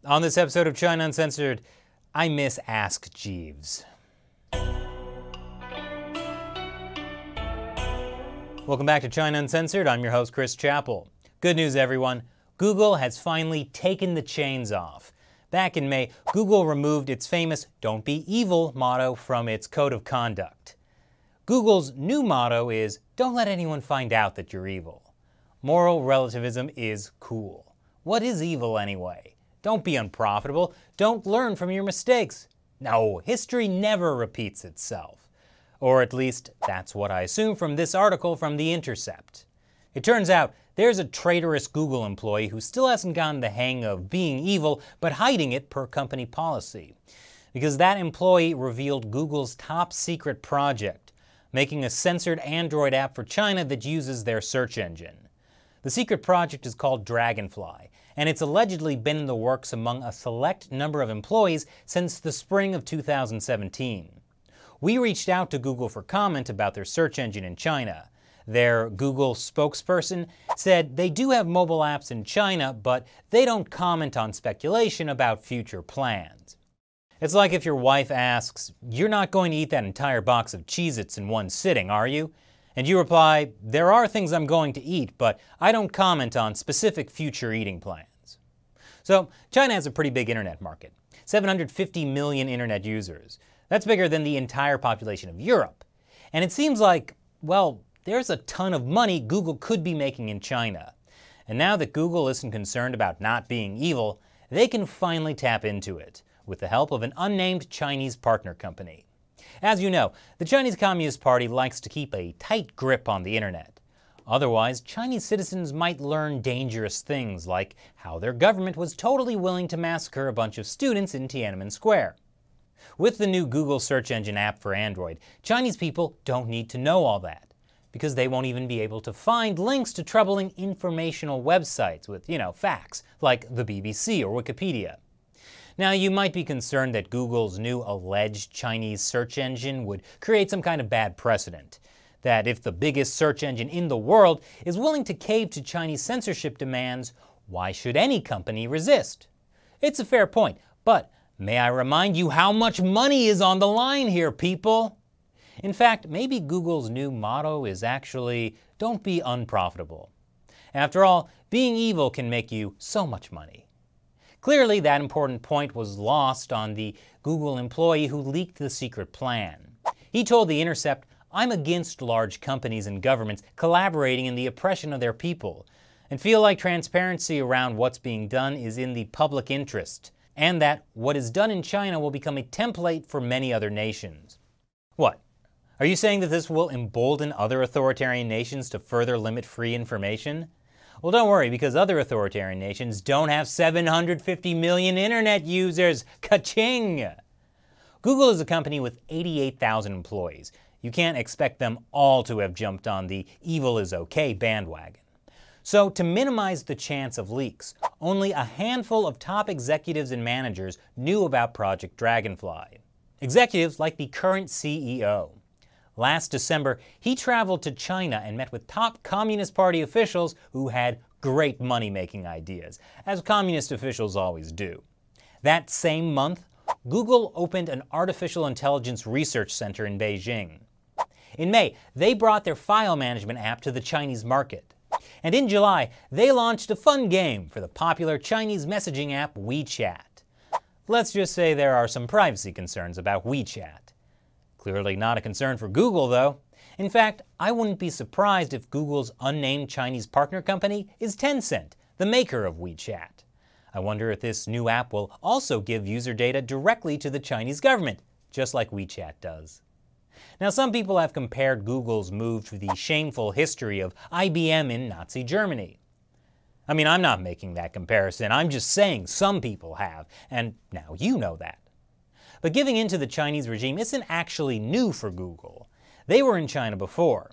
On this episode of China Uncensored, I miss Ask Jeeves. Welcome back to China Uncensored. I'm your host, Chris Chappell. Good news, everyone. Google has finally taken the chains off. Back in May, Google removed its famous "Don't be evil" motto from its code of conduct. Google's new motto is, "Don't let anyone find out that you're evil." Moral relativism is cool. What is evil anyway? Don't be unprofitable. Don't learn from your mistakes. No, history never repeats itself. Or at least, that's what I assume from this article from The Intercept. It turns out there's a traitorous Google employee who still hasn't gotten the hang of being evil, but hiding it per company policy. Because that employee revealed Google's top secret project, making a censored Android app for China that uses their search engine. The secret project is called Dragonfly, and it's allegedly been in the works among a select number of employees since the spring of 2017. We reached out to Google for comment about their search engine in China. Their Google spokesperson said they do have mobile apps in China, but they don't comment on speculation about future plans. It's like if your wife asks, "You're not going to eat that entire box of Cheez-Its in one sitting, are you?" And you reply, "There are things I'm going to eat, but I don't comment on specific future eating plans." So, China has a pretty big internet market. 750 million internet users. That's bigger than the entire population of Europe. And it seems like, well, there's a ton of money Google could be making in China. And now that Google isn't concerned about not being evil, they can finally tap into it, with the help of an unnamed Chinese partner company. As you know, the Chinese Communist Party likes to keep a tight grip on the internet. Otherwise, Chinese citizens might learn dangerous things like how their government was totally willing to massacre a bunch of students in Tiananmen Square. With the new Google search engine app for Android, Chinese people don't need to know all that, because they won't even be able to find links to troubling informational websites with, facts, like the BBC or Wikipedia. Now, you might be concerned that Google's new alleged Chinese search engine would create some kind of bad precedent. That if the biggest search engine in the world is willing to cave to Chinese censorship demands, why should any company resist? It's a fair point, but may I remind you how much money is on the line here, people? In fact, maybe Google's new motto is actually, "Don't be unprofitable." After all, being evil can make you so much money. Clearly, that important point was lost on the Google employee who leaked the secret plan. He told The Intercept, "I'm against large companies and governments collaborating in the oppression of their people, and feel like transparency around what's being done is in the public interest, and that what is done in China will become a template for many other nations." What? Are you saying that this will embolden other authoritarian nations to further limit free information? Well, don't worry, because other authoritarian nations don't have 750 million internet users. Ka-ching! Google is a company with 88,000 employees. You can't expect them all to have jumped on the evil is okay bandwagon. So, to minimize the chance of leaks, only a handful of top executives and managers knew about Project Dragonfly. Executives like the current CEO. Last December, he traveled to China and met with top Communist Party officials who had great money-making ideas, as communist officials always do. That same month, Google opened an artificial intelligence research center in Beijing. In May, they brought their file management app to the Chinese market. And in July, they launched a fun game for the popular Chinese messaging app WeChat. Let's just say there are some privacy concerns about WeChat. Clearly not a concern for Google, though. In fact, I wouldn't be surprised if Google's unnamed Chinese partner company is Tencent, the maker of WeChat. I wonder if this new app will also give user data directly to the Chinese government, just like WeChat does. Now, some people have compared Google's move to the shameful history of IBM in Nazi Germany. I mean, I'm not making that comparison. I'm just saying some people have, and now you know that. But giving in to the Chinese regime isn't actually new for Google. They were in China before.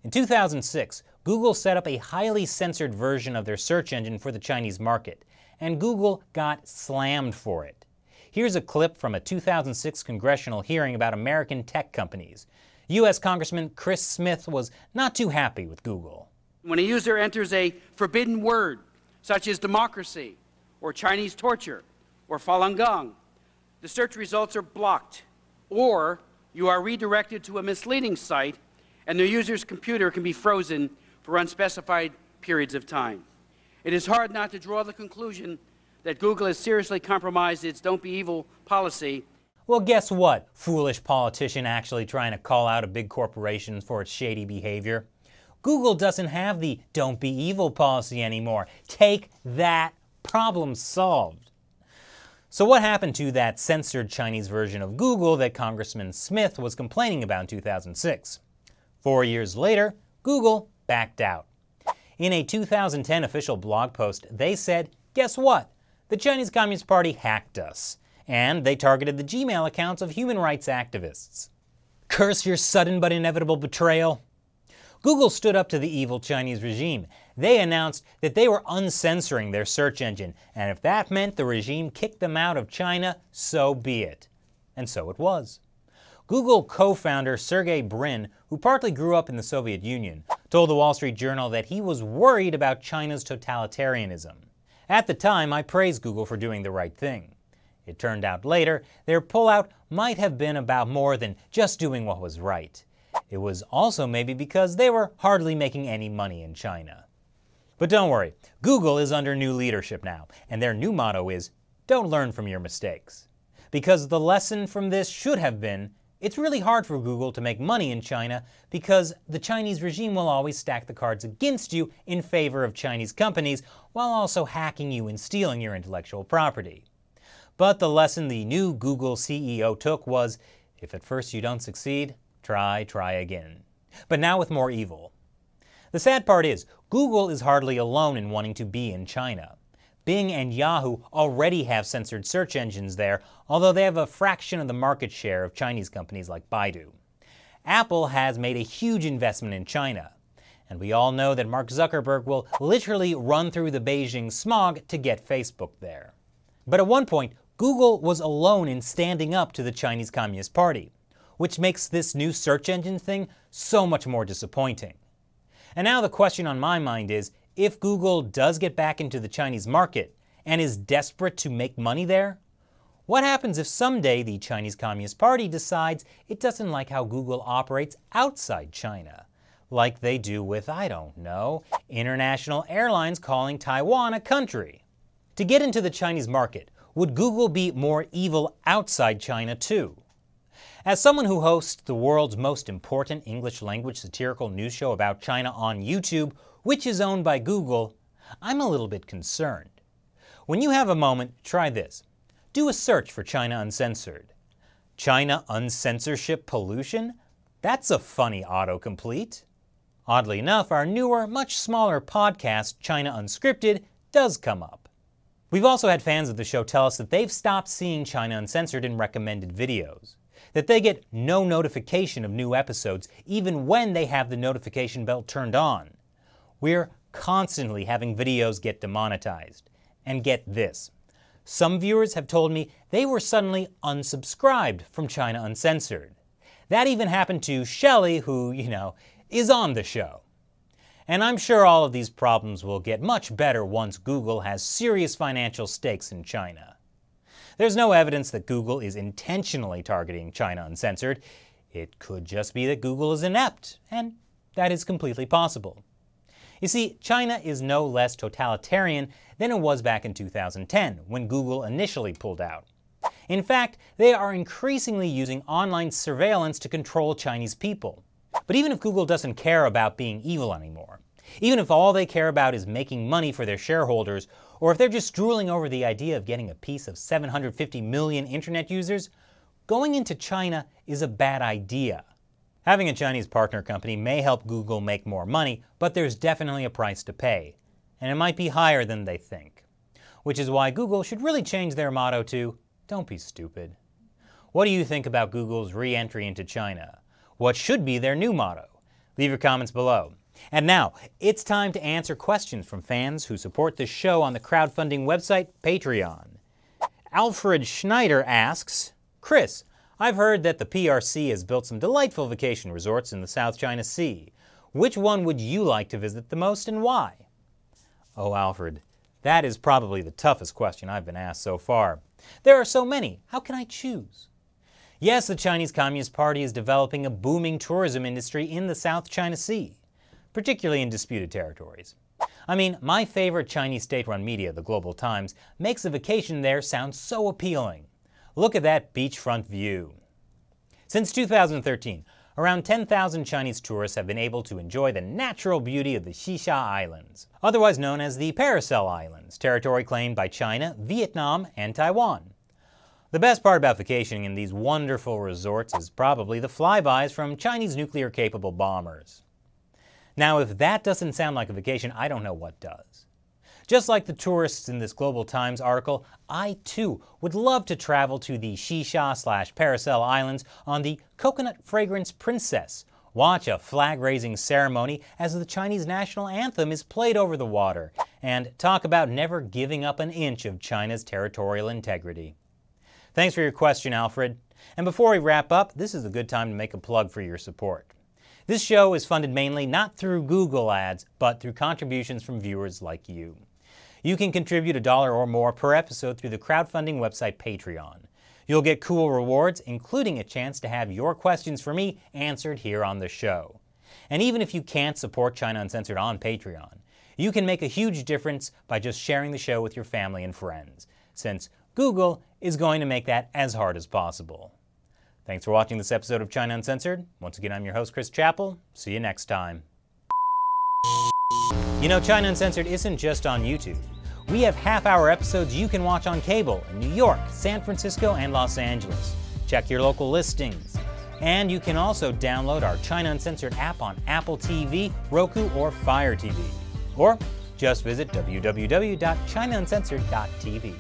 In 2006, Google set up a highly censored version of their search engine for the Chinese market, and Google got slammed for it. Here's a clip from a 2006 congressional hearing about American tech companies. U.S. Congressman Chris Smith was not too happy with Google. When a user enters a forbidden word, such as democracy or Chinese torture, or Falun Gong, the search results are blocked, or you are redirected to a misleading site and the user's computer can be frozen for unspecified periods of time. It is hard not to draw the conclusion that Google has seriously compromised its "don't be evil" policy. Well, guess what, foolish politician actually trying to call out a big corporation for its shady behavior? Google doesn't have the "don't be evil" policy anymore. Take that. Problem solved. So what happened to that censored Chinese version of Google that Congressman Smith was complaining about in 2006? 4 years later, Google backed out. In a 2010 official blog post, they said, guess what? The Chinese Communist Party hacked us, and they targeted the Gmail accounts of human rights activists. Curse your sudden but inevitable betrayal. Google stood up to the evil Chinese regime. They announced that they were uncensoring their search engine, and if that meant the regime kicked them out of China, so be it. And so it was. Google co-founder Sergey Brin, who partly grew up in the Soviet Union, told the Wall Street Journal that he was worried about China's totalitarianism. At the time, I praised Google for doing the right thing. It turned out later, their pullout might have been about more than just doing what was right. It was also maybe because they were hardly making any money in China. But don't worry, Google is under new leadership now, and their new motto is, don't learn from your mistakes. Because the lesson from this should have been, it's really hard for Google to make money in China because the Chinese regime will always stack the cards against you in favor of Chinese companies while also hacking you and stealing your intellectual property. But the lesson the new Google CEO took was, if at first you don't succeed, try again. But now with more evil. The sad part is, Google is hardly alone in wanting to be in China. Bing and Yahoo already have censored search engines there, although they have a fraction of the market share of Chinese companies like Baidu. Apple has made a huge investment in China, and we all know that Mark Zuckerberg will literally run through the Beijing smog to get Facebook there. But at one point, Google was alone in standing up to the Chinese Communist Party, which makes this new search engine thing so much more disappointing. And now the question on my mind is, if Google does get back into the Chinese market and is desperate to make money there, what happens if someday the Chinese Communist Party decides it doesn't like how Google operates outside China, like they do with, I don't know, international airlines calling Taiwan a country? To get into the Chinese market, would Google be more evil outside China too? As someone who hosts the world's most important English-language satirical news show about China on YouTube, which is owned by Google, I'm a little bit concerned. When you have a moment, try this. Do a search for China Uncensored. China Uncensorship Pollution? That's a funny autocomplete. Oddly enough, our newer, much smaller podcast, China Unscripted, does come up. We've also had fans of the show tell us that they've stopped seeing China Uncensored in recommended videos, that they get no notification of new episodes even when they have the notification bell turned on. We're constantly having videos get demonetized. And get this. Some viewers have told me they were suddenly unsubscribed from China Uncensored. That even happened to Shelley, who, is on the show. And I'm sure all of these problems will get much better once Google has serious financial stakes in China. There's no evidence that Google is intentionally targeting China Uncensored. It could just be that Google is inept, and that is completely possible. You see, China is no less totalitarian than it was back in 2010, when Google initially pulled out. In fact, they are increasingly using online surveillance to control Chinese people. But even if Google doesn't care about being evil anymore, even if all they care about is making money for their shareholders, or if they're just drooling over the idea of getting a piece of 750 million internet users, going into China is a bad idea. Having a Chinese partner company may help Google make more money, but there's definitely a price to pay, and it might be higher than they think. Which is why Google should really change their motto to, don't be stupid. What do you think about Google's re-entry into China? What should be their new motto? Leave your comments below. And now, it's time to answer questions from fans who support this show on the crowdfunding website Patreon. Alfred Schneider asks, Chris, I've heard that the PRC has built some delightful vacation resorts in the South China Sea. Which one would you like to visit the most and why? Oh, Alfred, That is probably the toughest question I've been asked so far. There are so many, how can I choose? Yes, the Chinese Communist Party is developing a booming tourism industry in the South China Sea, particularly in disputed territories. I mean, my favorite Chinese state-run media, the Global Times, makes a vacation there sound so appealing. Look at that beachfront view. Since 2013, around 10,000 Chinese tourists have been able to enjoy the natural beauty of the Xisha Islands, otherwise known as the Paracel Islands, territory claimed by China, Vietnam, and Taiwan. The best part about vacationing in these wonderful resorts is probably the flybys from Chinese nuclear-capable bombers. Now, if that doesn't sound like a vacation, I don't know what does. Just like the tourists in this Global Times article, I too would love to travel to the Xisha/Paracel Islands on the Coconut Fragrance Princess, watch a flag-raising ceremony as the Chinese national anthem is played over the water, and talk about never giving up an inch of China's territorial integrity. Thanks for your question, Alfred. And before we wrap up, this is a good time to make a plug for your support. This show is funded mainly not through Google ads, but through contributions from viewers like you. You can contribute $1 or more per episode through the crowdfunding website Patreon. You'll get cool rewards, including a chance to have your questions for me answered here on the show. And even if you can't support China Uncensored on Patreon, you can make a huge difference by just sharing the show with your family and friends, since Google is going to make that as hard as possible. Thanks for watching this episode of China Uncensored. Once again, I'm your host, Chris Chappell. See you next time. You know, China Uncensored isn't just on YouTube. We have half-hour episodes you can watch on cable in New York, San Francisco, and Los Angeles. Check your local listings. And you can also download our China Uncensored app on Apple TV, Roku, or Fire TV. Or just visit www.chinauncensored.tv.